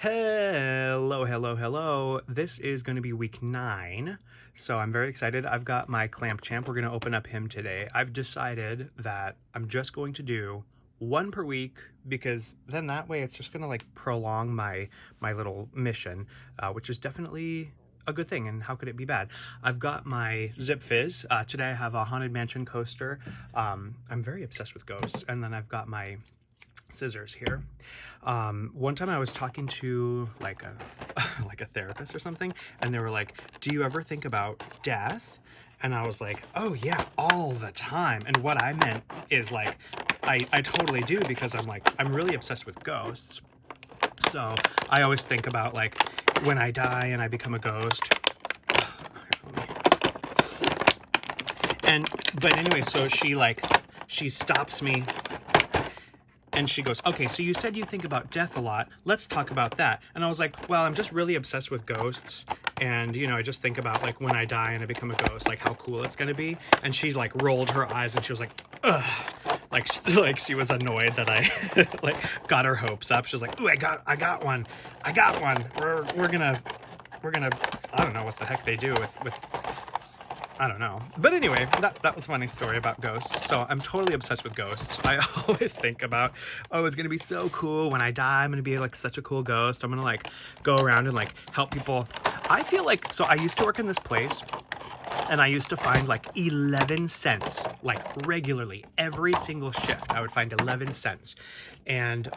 Hello, hello, hello. This is going to be week 9, so I'm very excited. I've got my Clamp Champ. We're going to open up him today. I've decided that I'm just going to do one per week because then that way it's just going to like prolong my little mission, which is definitely a good thing, and how could it be bad? I've got my Zip Fizz. Today I have a Haunted Mansion coaster. I'm very obsessed with ghosts, and then I've got my scissors here. One time I was talking to like a like a therapist or something, and they were like, do you ever think about death? And I was like, oh yeah, all the time. And what I meant is like, I totally do, because I'm really obsessed with ghosts. So I always think about like when I die and I become a ghost. But anyway, so she stops me and she goes, okay, so you said you think about death a lot. Let's talk about that. And I was like, well, I'm just really obsessed with ghosts. And, you know, I just think about, like, when I die and I become a ghost, like, how cool it's going to be. And she, like, rolled her eyes and she was like, ugh. Like she was annoyed that I, like, got her hopes up. She was like, ooh, I got one. We're gonna, I don't know what the heck they do with I don't know. But anyway, that was a funny story about ghosts. So I'm totally obsessed with ghosts. I always think about, oh, it's going to be so cool. When I die, I'm going to be like such a cool ghost. I'm going to like go around and like help people. I feel like, so I used to work in this place and I used to find like 11 cents, like regularly, every single shift. I would find 11 cents. And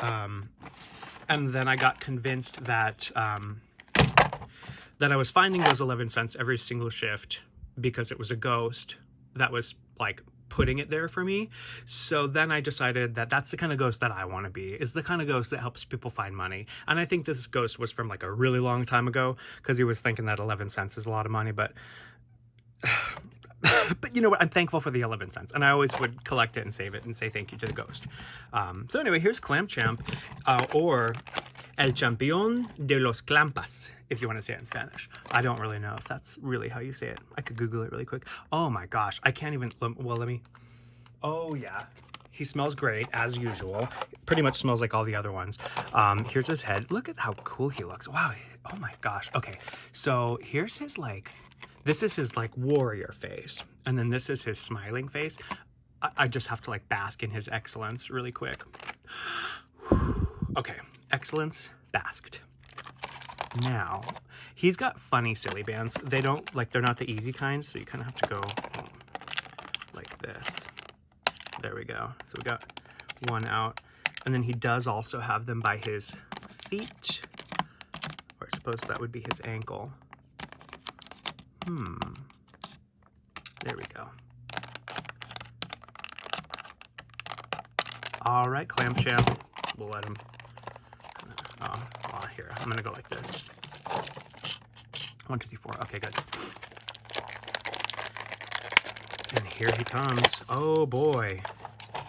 then I got convinced that, that I was finding those 11 cents every single shift because it was a ghost that was like putting it there for me. So then I decided that that's the kind of ghost that I want to be, is the kind of ghost that helps people find money. And I think this ghost was from like a really long time ago, because he was thinking that 11 cents is a lot of money, but but you know what, I'm thankful for the 11 cents, and I always would collect it and save it and say thank you to the ghost. So anyway, here's Clamp Champ, or El Campeón de los Clampas, if you want to say it in Spanish. I don't really know if that's really how you say it. I could Google it really quick. Oh my gosh, I can't even, well, let me, oh yeah. He smells great, as usual. Pretty much smells like all the other ones. Here's his head. Look at how cool he looks. Wow, oh my gosh. Okay, so here's his like, this is his like warrior face. And then this is his smiling face. I just have to like bask in his excellence really quick. Okay, excellence basked. Now, he's got funny silly bands. They don't, like, they're not the easy kind, so you kind of have to go like this. There we go. So we got one out. And then he does also have them by his feet. Or I suppose that would be his ankle. There we go. All right, Clamp Champ. We'll let him. Here, I'm gonna go like this. 1, 2, 3, 4. Okay, good. And here he comes. Oh boy.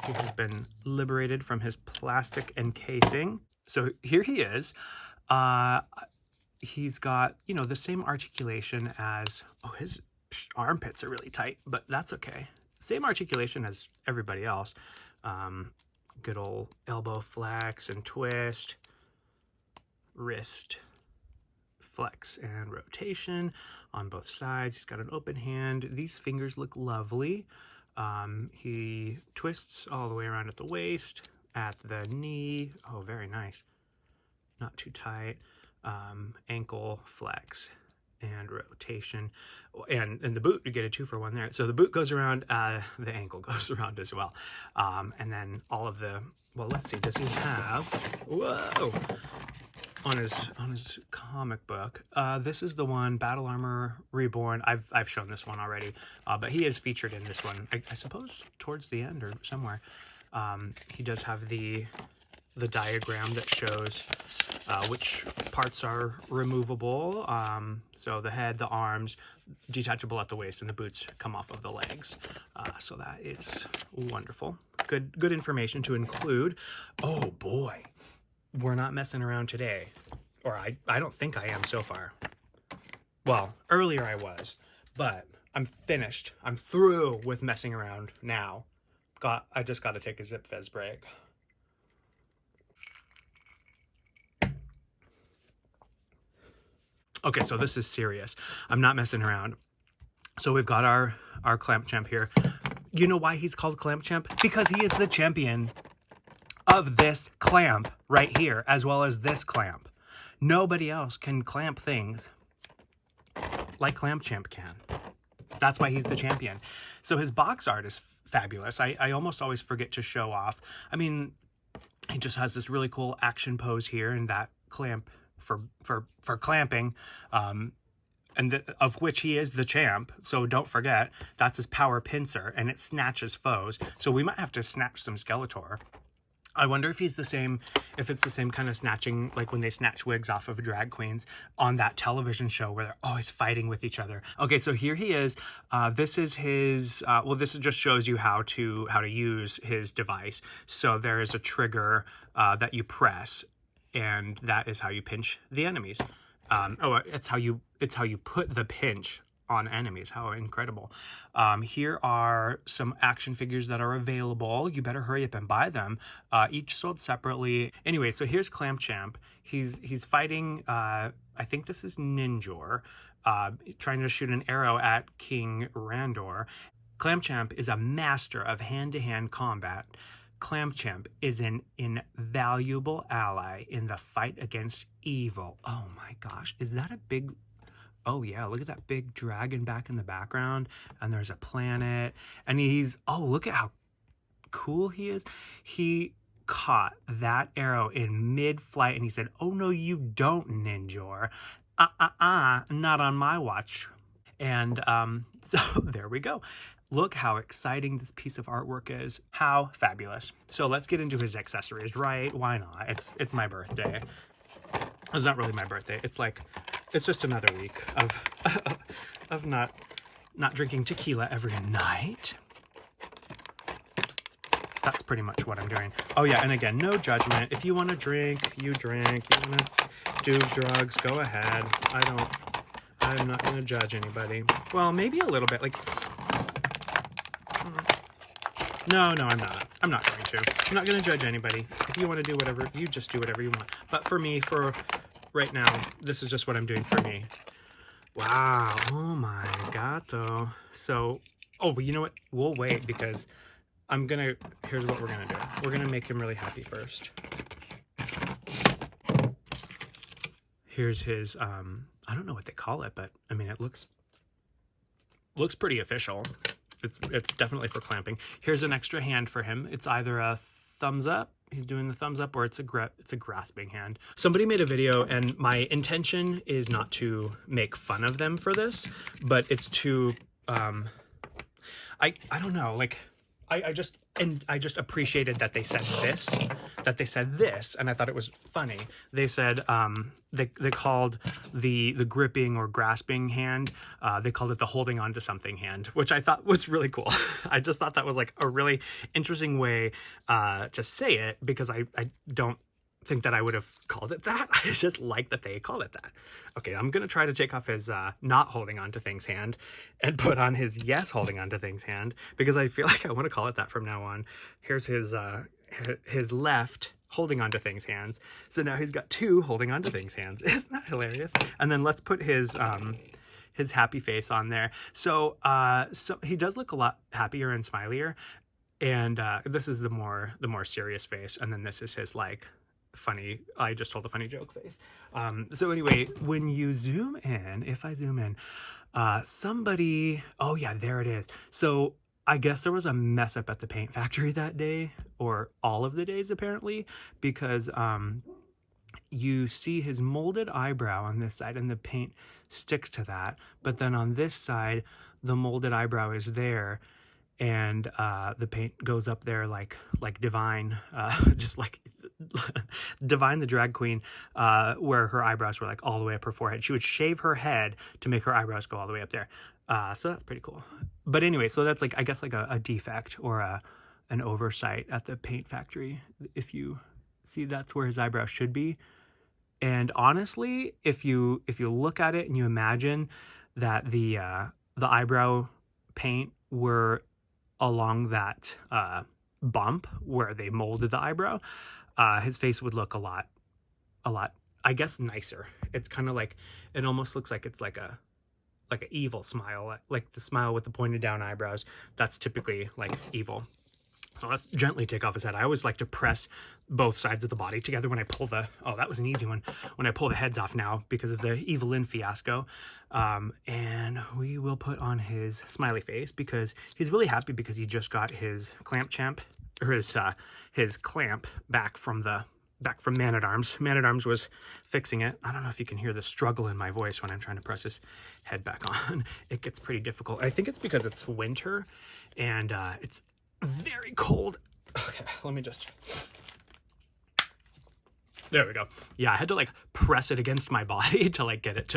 He has been liberated from his plastic encasing. So here he is. He's got, you know, the same articulation as, oh, his armpits are really tight, but that's okay. Same articulation as everybody else. Good old elbow flex and twist. Wrist flex and rotation on both sides. He's got an open hand. These fingers look lovely. He twists all the way around at the waist, at the knee. Oh, very nice. Not too tight. Ankle flex and rotation. And the boot, you get a 2-for-1 there. So the boot goes around, the ankle goes around as well. And then all of the, well, let's see, does he have, whoa, on his comic book, this is the one, Battle Armor Reborn. I've shown this one already, but he is featured in this one, I suppose towards the end or somewhere. He does have the diagram that shows which parts are removable. So the head, the arms, detachable at the waist, and the boots come off of the legs. So that is wonderful. Good information to include. Oh boy. We're not messing around today, or I don't think I am so far. Well, earlier I was, but I'm finished. I'm through with messing around now. I just got to take a Zip Fizz break. Okay, so this is serious. I'm not messing around. So we've got our Clamp Champ here. You know why he's called Clamp Champ? Because he is the champion of this clamp right here, as well as this clamp. Nobody else can clamp things like Clamp Champ can. That's why he's the champion. So his box art is fabulous. I almost always forget to show off. I mean, he just has this really cool action pose here, and that clamp for clamping, of which he is the champ. So don't forget, that's his Power Pincer, and it snatches foes. So we might have to snatch some Skeletor. I wonder if he's the same, if it's the same kind of snatching, like when they snatch wigs off of drag queens on that television show where they're always fighting with each other. Okay, so here he is. This is his, well, this just shows you how to use his device. So there is a trigger that you press, and that is how you pinch the enemies. It's how you put the pinch on enemies. How incredible. Here are some action figures that are available. You better hurry up and buy them. Each sold separately. Anyway, so here's Clamp Champ. He's fighting, I think this is Ninjor, trying to shoot an arrow at King Randor. Clamp Champ is a master of hand-to-hand combat. Clamp Champ is an invaluable ally in the fight against evil. Oh my gosh, is that a big... Oh yeah, look at that big dragon back in the background, and there's a planet, and he's, oh, look at how cool he is. He caught that arrow in mid-flight, and he said, oh no you don't, Ninjor. Not on my watch. And so there we go. Look how exciting this piece of artwork is. How fabulous. So let's get into his accessories, right? Why not? It's my birthday. It's not really my birthday. It's like, it's just another week of not drinking tequila every night. That's pretty much what I'm doing. Oh yeah, and again, no judgment. If you want to drink, you drink. You want to do drugs, go ahead. I'm not going to judge anybody. Well, maybe a little bit, like... No, I'm not. I'm not going to. I'm not going to judge anybody. If you want to do whatever, you just do whatever you want. But for me, for right now, this is just what I'm doing for me. Wow. Oh my gato. So, oh, but you know what? We'll wait because here's what we're going to do. We're going to make him really happy first. Here's his, I don't know what they call it, but I mean, it looks pretty official. It's definitely for clamping. Here's an extra hand for him. It's either a thumbs up, he's doing the thumbs up, or it's a grasping hand. Somebody made a video, and my intention is not to make fun of them for this, but it's to I don't know, like I just appreciated that they said this, and I thought it was funny. They said they called the gripping or grasping hand, they called it the holding on to something hand, which I thought was really cool. I just thought that was like a really interesting way to say it, because I don't think that I would have called it that. I just like that they called it that. Okay, I'm gonna try to take off his not holding on to things hand and put on his yes holding on to things hand, because I feel like I want to call it that from now on. Here's his left holding on to things hands. So now he's got two holding on to things hands. Isn't that hilarious? And then let's put his happy face on there. So so he does look a lot happier and smilier. And this is the more serious face, and then this is his like funny, I just told a funny joke face. So anyway, when you zoom in, if I zoom in, somebody, oh yeah, there it is. So I guess there was a mess up at the paint factory that day, or all of the days apparently, because you see his molded eyebrow on this side and the paint sticks to that, but then on this side the molded eyebrow is there, and the paint goes up there like Divine, just like Divine the drag queen, where her eyebrows were like all the way up her forehead. She would shave her head to make her eyebrows go all the way up there. So that's pretty cool. But anyway, so that's like, I guess like a defect or an oversight at the paint factory. If you see, that's where his eyebrow should be. And honestly, if you look at it and you imagine that the eyebrow paint were along that bump where they molded the eyebrow, his face would look a lot I guess, nicer. It's kind of like, it almost looks like it's like an evil smile, like the smile with the pointed down eyebrows. That's typically like evil. So let's gently take off his head. I always like to press both sides of the body together when I pull the, oh, that was an easy one, when I pull the heads off now because of the Evelyn fiasco. And we will put on his smiley face because he's really happy because he just got his clamp champ, or his clamp back from Man-at-Arms. Man-at-Arms was fixing it. I don't know if you can hear the struggle in my voice when I'm trying to press his head back on. It gets pretty difficult. I think it's because it's winter and it's very cold. Okay, let me just, there we go. Yeah, I had to like press it against my body to like get it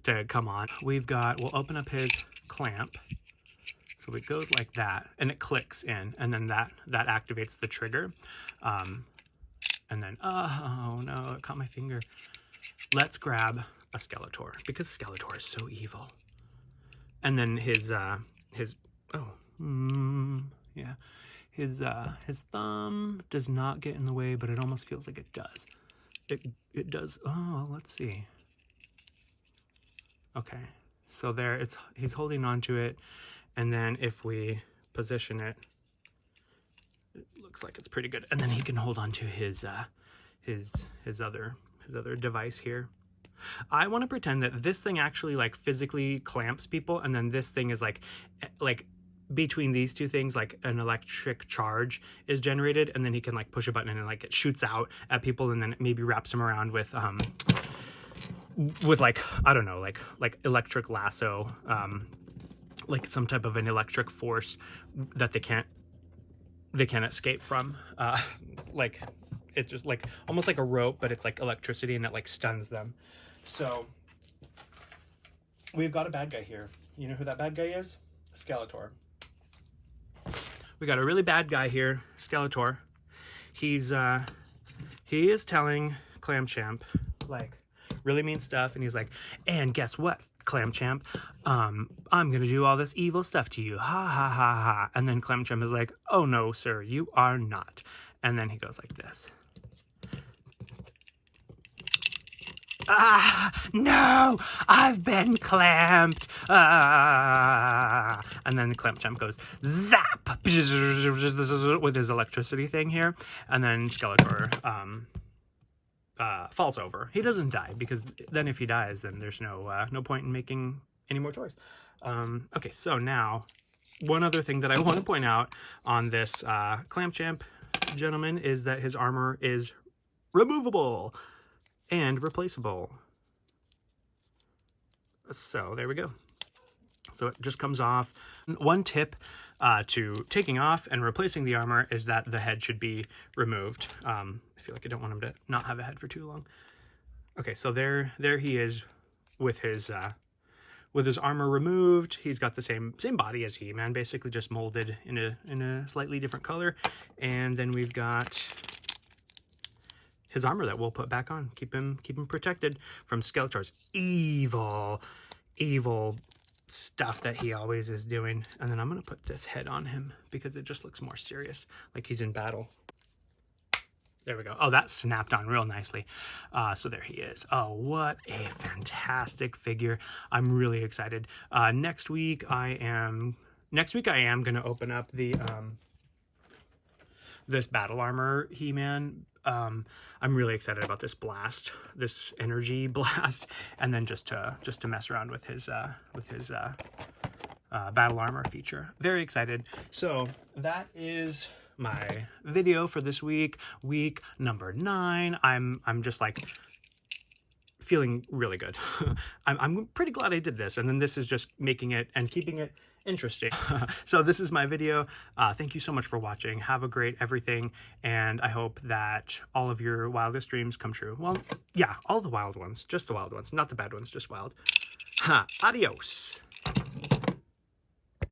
to come on. We'll open up his clamp. So it goes like that and it clicks in, and then that activates the trigger. And then, oh no, it caught my finger. Let's grab a Skeletor because Skeletor is so evil. And then his thumb does not get in the way, but it almost feels like it does. It does. Oh, let's see. Okay, so there, he's holding on to it, and then if we position it, it looks like it's pretty good. And then he can hold on to his other device here. I want to pretend that this thing actually like physically clamps people, and then this thing is like between these two things, like an electric charge is generated, and then he can like push a button and like it shoots out at people, and then it maybe wraps them around with like, I don't know, like electric lasso, like some type of an electric force that they can't escape from. Like it's just like almost like a rope, but it's like electricity and it like stuns them. So we've got a bad guy here. You know who that bad guy is? Skeletor. We got a really bad guy here, Skeletor. He is telling Clamchamp like really mean stuff, and he's like, and guess what, Clamchamp? I'm gonna do all this evil stuff to you. Ha ha ha ha. And then Clamchamp is like, oh no, sir, you are not. And then he goes like this. Ah, no, I've been clamped. Ah. And then Clamchamp goes zap with his electricity thing here. And then Skeletor falls over. He doesn't die because then if he dies, then there's no point in making any more toys. Okay, so now one other thing that I want to point out on this Clamchamp gentleman is that his armor is removable and replaceable. So there we go. So it just comes off. One tip to taking off and replacing the armor is that the head should be removed. I feel like I don't want him to not have a head for too long. Okay, so there he is with his armor removed. He's got the same body as He-Man, basically just molded in a slightly different color. And then we've got his armor that we'll put back on, keep him protected from Skeletor's evil stuff that he always is doing. And then I'm gonna put this head on him because it just looks more serious, like he's in battle. There we go. Oh, that snapped on real nicely. So there he is. Oh, what a fantastic figure. I'm really excited. Next week I am gonna open up the this battle armor He-Man. I'm really excited about this blast, this energy blast, and then just to mess around with his battle armor feature. Very excited. So that is my video for this week number 9. I'm just like feeling really good. I'm pretty glad I did this, and then this is just making it and keeping it interesting. So this is my video. Thank you so much for watching. Have a great everything, and I hope that all of your wildest dreams come true. Well, yeah, all the wild ones, just the wild ones, not the bad ones, just wild. Adios.